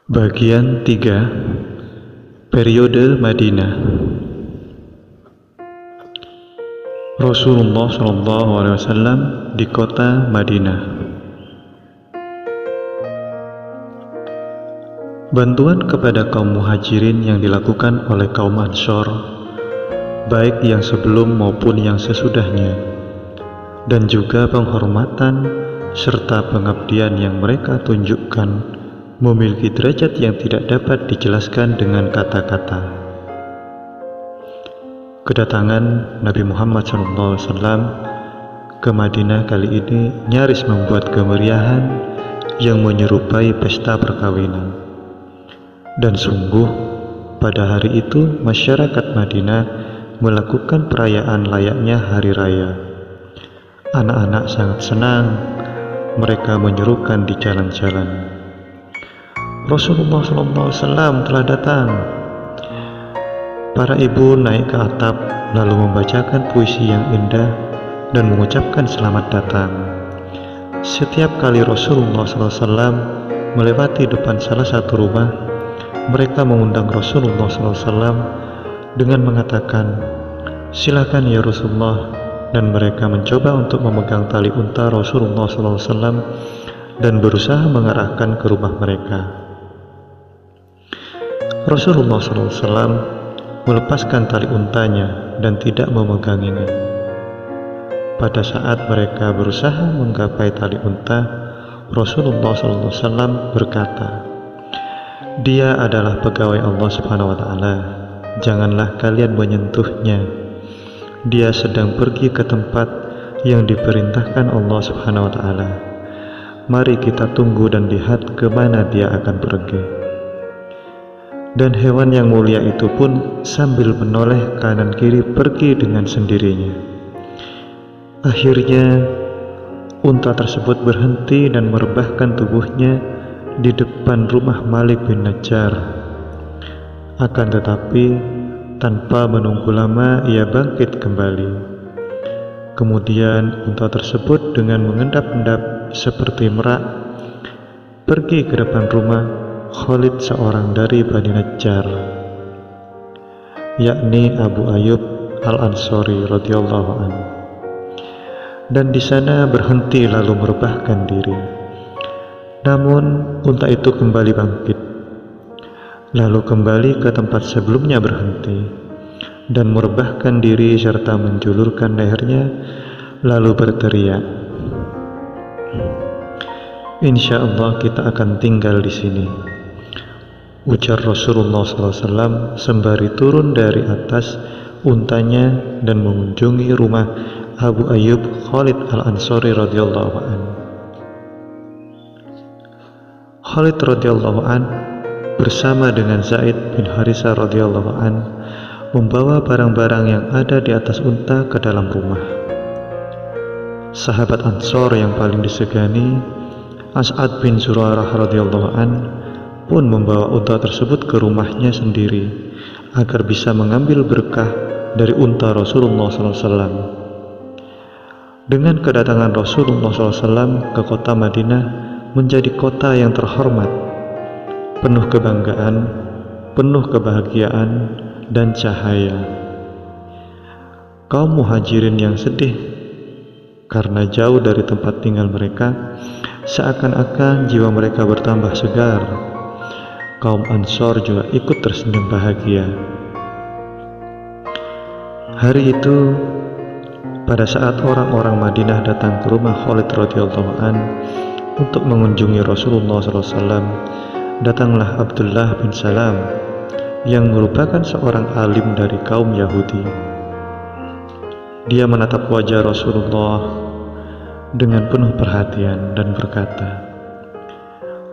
Bagian 3. Periode Madinah. Rasulullah SAW di kota Madinah. Bantuan kepada kaum muhajirin yang dilakukan oleh kaum Ansor, baik yang sebelum maupun yang sesudahnya, dan juga penghormatan serta pengabdian yang mereka tunjukkan memiliki derajat yang tidak dapat dijelaskan dengan kata-kata. Kedatangan Nabi Muhammad SAW ke Madinah kali ini nyaris membuat kemeriahan yang menyerupai pesta perkawinan. Dan sungguh, pada hari itu masyarakat Madinah melakukan perayaan layaknya hari raya. Anak-anak sangat senang, mereka menyerukan di jalan-jalan. Rasulullah SAW telah datang. Para ibu naik ke atap lalu membacakan puisi yang indah dan mengucapkan selamat datang. Setiap kali Rasulullah SAW melewati depan salah satu rumah, mereka mengundang Rasulullah SAW dengan mengatakan, "Silakan ya Rasulullah," dan mereka mencoba untuk memegang tali unta Rasulullah SAW dan berusaha mengarahkan ke rumah mereka. Rasulullah SAW melepaskan tali untanya dan tidak memeganginya. Pada saat mereka berusaha menggapai tali unta, Rasulullah SAW berkata, "Dia adalah pegawai Allah Subhanahu wa Ta'ala. Janganlah kalian menyentuhnya. Dia sedang pergi ke tempat yang diperintahkan Allah Subhanahu wa Ta'ala. Mari kita tunggu dan lihat ke mana dia akan pergi." Dan hewan yang mulia itu pun sambil menoleh kanan kiri pergi dengan sendirinya. Akhirnya unta tersebut berhenti dan merebahkan tubuhnya di depan rumah Malik bin Najjar. Akan tetapi tanpa menunggu lama ia bangkit kembali. Kemudian unta tersebut dengan mengendap-endap seperti merak pergi ke depan rumah Khalid, seorang dari Bani Najjar, yakni Abu Ayyub Al-Ansori radhiyallahu anhu, dan di sana berhenti lalu merebahkan diri. Namun unta itu kembali bangkit, lalu kembali ke tempat sebelumnya berhenti dan merebahkan diri serta menjulurkan lehernya lalu berteriak, "Insya Allah kita akan tinggal di sini," ujar Rasulullah SAW sembari turun dari atas untanya dan mengunjungi rumah Abu Ayyub Khalid Al-Ansori radhiyallahu anhu. Khalid radhiyallahu anhu bersama dengan Zaid bin Harisah radhiyallahu anhu membawa barang-barang yang ada di atas unta ke dalam rumah. Sahabat Ansor yang paling disegani, As'ad bin Zurarah radhiyallahu anhu, pun membawa unta tersebut ke rumahnya sendiri agar bisa mengambil berkah dari unta Rasulullah SAW. Dengan kedatangan Rasulullah SAW ke kota Madinah menjadi kota yang terhormat, penuh kebanggaan, penuh kebahagiaan dan cahaya. Kaum muhajirin yang sedih karena jauh dari tempat tinggal mereka, seakan-akan jiwa mereka bertambah segar. Kaum Ansor juga ikut tersenyum bahagia. Hari itu, pada saat orang-orang Madinah datang ke rumah Khalid radhiyallahu an untuk mengunjungi Rasulullah SAW, datanglah Abdullah bin Salam yang merupakan seorang alim dari kaum Yahudi. Dia menatap wajah Rasulullah dengan penuh perhatian dan berkata,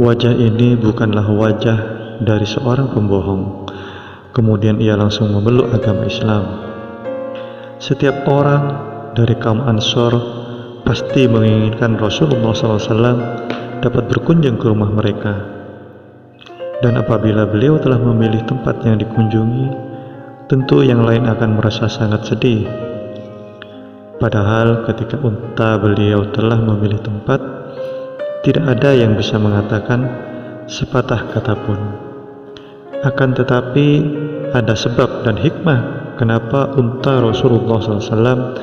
"Wajah ini bukanlah wajah dari seorang pembohong." Kemudian ia langsung memeluk agama Islam. Setiap orang dari kaum Ansor pasti menginginkan Rasulullah SAW dapat berkunjung ke rumah mereka. Dan apabila beliau telah memilih tempat yang dikunjungi, tentu yang lain akan merasa sangat sedih. Padahal ketika unta beliau telah memilih tempat, tidak ada yang bisa mengatakan sepatah kata pun. Akan tetapi ada sebab dan hikmah kenapa unta Rasulullah SAW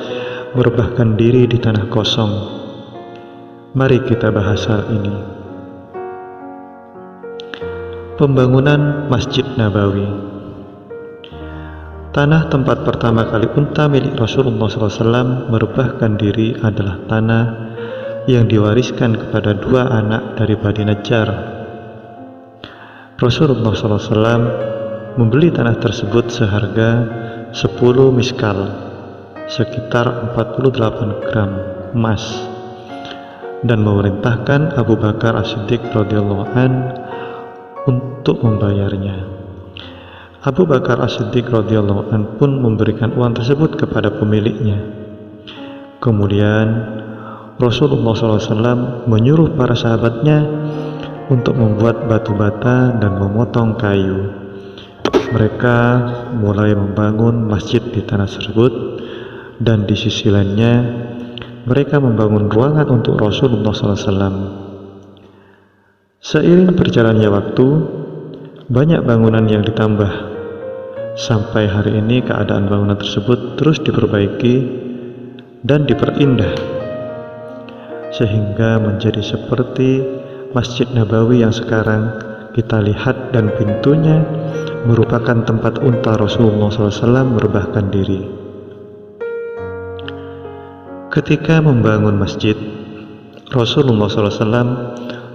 merebahkan diri di tanah kosong. Mari kita bahas hal ini. Pembangunan Masjid Nabawi. Tanah tempat pertama kali unta milik Rasulullah SAW merebahkan diri adalah tanah yang diwariskan kepada dua anak dari Bani Najjar. Rasulullah SAW membeli tanah tersebut seharga 10 miskal, sekitar 48 gram emas, dan memerintahkan Abu Bakar As-Siddiq radhiyallahu anhu untuk membayarnya. Abu Bakar As-Siddiq radhiyallahu anhu pun memberikan uang tersebut kepada pemiliknya. Kemudian Rasulullah SAW menyuruh para sahabatnya untuk membuat batu bata dan memotong kayu. Mereka mulai membangun masjid di tanah tersebut, dan di sisi lainnya mereka membangun ruangan untuk Rasulullah SAW. Seiring berjalannya waktu, banyak bangunan yang ditambah. Sampai hari ini keadaan bangunan tersebut terus diperbaiki dan diperindah, sehingga menjadi seperti Masjid Nabawi yang sekarang kita lihat, dan pintunya merupakan tempat unta Rasulullah SAW merebahkan diri. Ketika membangun masjid, Rasulullah SAW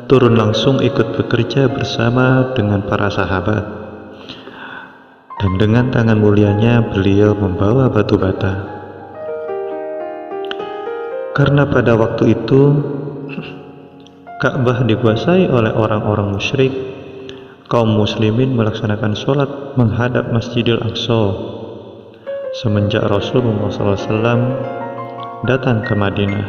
turun langsung ikut bekerja bersama dengan para sahabat, dan dengan tangan mulianya beliau membawa batu bata. Karena pada waktu itu Ka'bah dikuasai oleh orang-orang musyrik, kaum muslimin melaksanakan sholat menghadap Masjidil Aqsa semenjak Rasulullah SAW datang ke Madinah.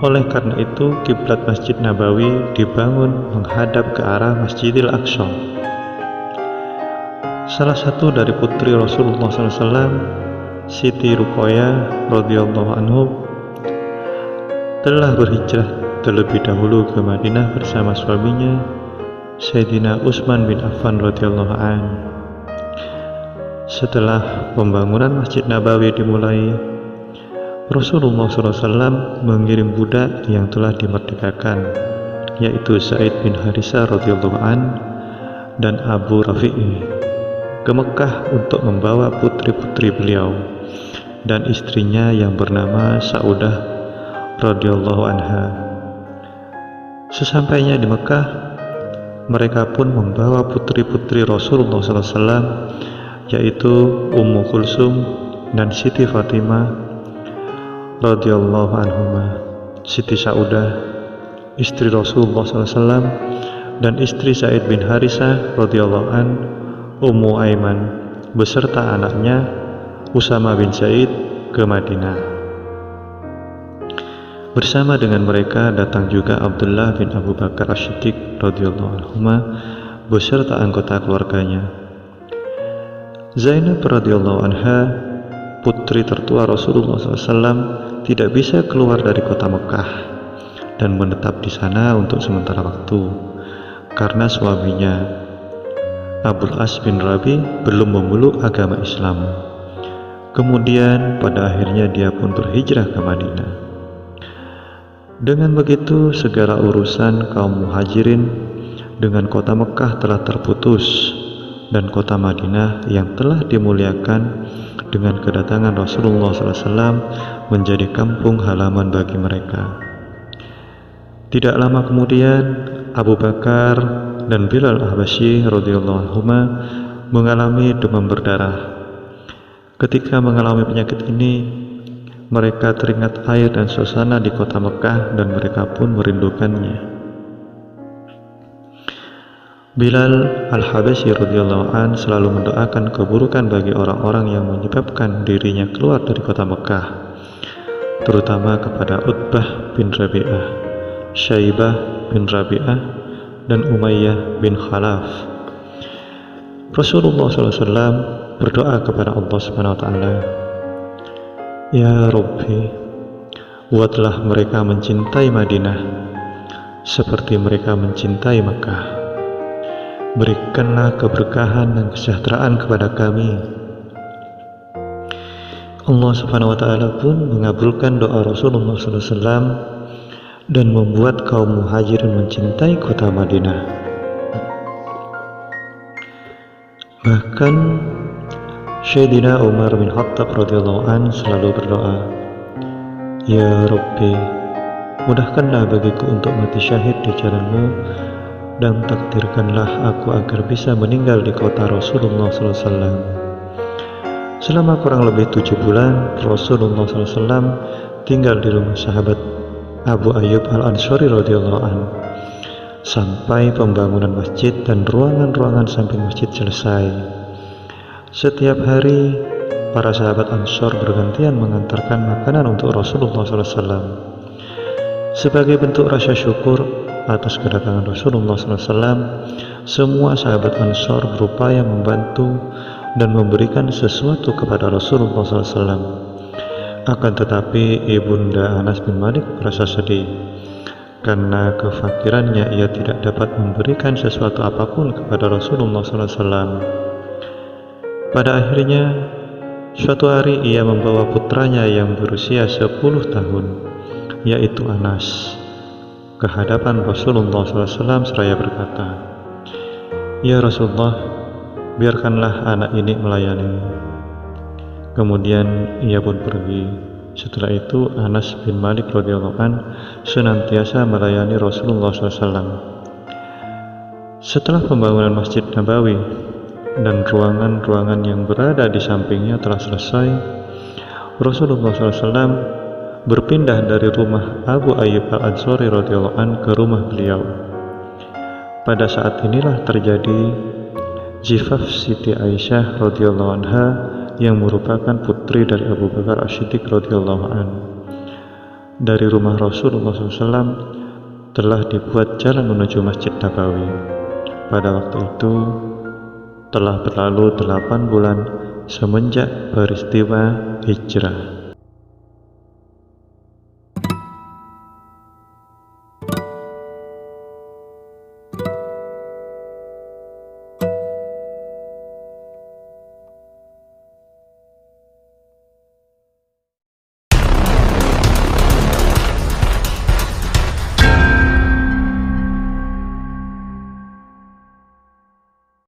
Oleh karena itu, kiblat Masjid Nabawi dibangun menghadap ke arah Masjidil Aqsa. Salah satu dari putri Rasulullah SAW, Siti Ruqayyah radhiyallahu anhu, telah berhijrah terlebih dahulu ke Madinah bersama suaminya, Sayyidina Utsman bin Affan radhiyallahu anhu. Setelah pembangunan Masjid Nabawi dimulai, Rasulullah SAW mengirim budak yang telah dimerdekakan, yaitu Zaid bin Harisah radhiyallahu anhu dan Abu Rafi'i, ke Mekah untuk membawa putri-putri beliau dan istrinya yang bernama Saudah radhiyallahu anha. Sesampainya di Mekah, mereka pun membawa putri-putri Rasulullah SAW, yaitu Ummu Kulsum dan Siti Fatimah radhiyallahu anhuma, Siti Saudah, istri Rasulullah SAW, dan istri Zaid bin Harisah radhiyallahu an, Ummu Aiman, beserta anaknya Usama bin Zaid ke Madinah. Bersama dengan mereka datang juga Abdullah bin Abu Bakar As-Siddiq radhiyallahu anhuma beserta anggota keluarganya. Zainab radhiyallahu anha, putri tertua Rasulullah SAW, tidak bisa keluar dari kota Mekah dan menetap di sana untuk sementara waktu karena suaminya Abul As bin Rabi belum memeluk agama Islam. Kemudian pada akhirnya dia pun berhijrah ke Madinah. Dengan begitu, segala urusan kaum muhajirin dengan kota Mekah telah terputus, dan kota Madinah yang telah dimuliakan dengan kedatangan Rasulullah SAW menjadi kampung halaman bagi mereka. Tidak lama kemudian, Abu Bakar dan Bilal Al-Habasyi radhiyallahu anhuma mengalami demam berdarah. Ketika mengalami penyakit ini, mereka teringat air dan suasana di kota Mekah, dan mereka pun merindukannya. Bilal Al-Habasyi radhiyallahu an selalu mendoakan keburukan bagi orang-orang yang menyebabkan dirinya keluar dari kota Mekah, terutama kepada Utbah bin Rabi'ah, Syaibah bin Rabi'ah, dan Umayyah bin Khalaf. Rasulullah SAW berdoa kepada Allah Subhanahu wa Ta'ala, "Ya Rabbi, buatlah mereka mencintai Madinah seperti mereka mencintai Makkah. Berikanlah keberkahan dan kesejahteraan kepada kami. Allah Subhanahu wa Ta'ala pun mengabulkan doa Rasulullah SAW dan membuat kaum muhajirin mencintai kota Madinah. Bahkan Sayyidina Umar bin Khattab radhiyallahu an selalu berdoa, "Ya Rabbi, mudahkanlah bagiku untuk mati syahid di jalan-Mu dan takdirkanlah aku agar bisa meninggal di kota Rasulullah SAW." Selama kurang lebih 7 bulan, Rasulullah SAW tinggal di rumah sahabat Abu Ayyub Al-Ansari radhiyallahu an sampai pembangunan masjid dan ruangan-ruangan samping masjid selesai. Setiap hari, para sahabat Ansor bergantian mengantarkan makanan untuk Rasulullah SAW. Sebagai bentuk rasa syukur atas kedatangan Rasulullah SAW, semua sahabat Ansor berupaya membantu dan memberikan sesuatu kepada Rasulullah SAW. Akan tetapi, Ibunda Anas bin Malik merasa sedih karena kefakirannya ia tidak dapat memberikan sesuatu apapun kepada Rasulullah SAW. Pada akhirnya, suatu hari ia membawa putranya yang berusia 10 tahun, yaitu Anas, ke hadapan Rasulullah SAW seraya berkata, "Ya Rasulullah, biarkanlah anak ini melayanimu." Kemudian ia pun pergi. Setelah itu Anas bin Malik radhiyallahu an senantiasa melayani Rasulullah SAW. Setelah pembangunan Masjid Nabawi dan ruangan-ruangan yang berada di sampingnya telah selesai, Rasulullah SAW berpindah dari rumah Abu Ayyub Al-Ansari radhiyallahu an ke rumah beliau. Pada saat inilah terjadi Zifaf Siti Aisyah radhiyallahu anha yang merupakan putri dari Abu Bakar As-Siddiq radhiyallahu an. Dari rumah Rasulullah SAW telah dibuat jalan menuju Masjid Nabawi. Pada waktu itu telah berlalu 8 bulan semenjak peristiwa hijrah.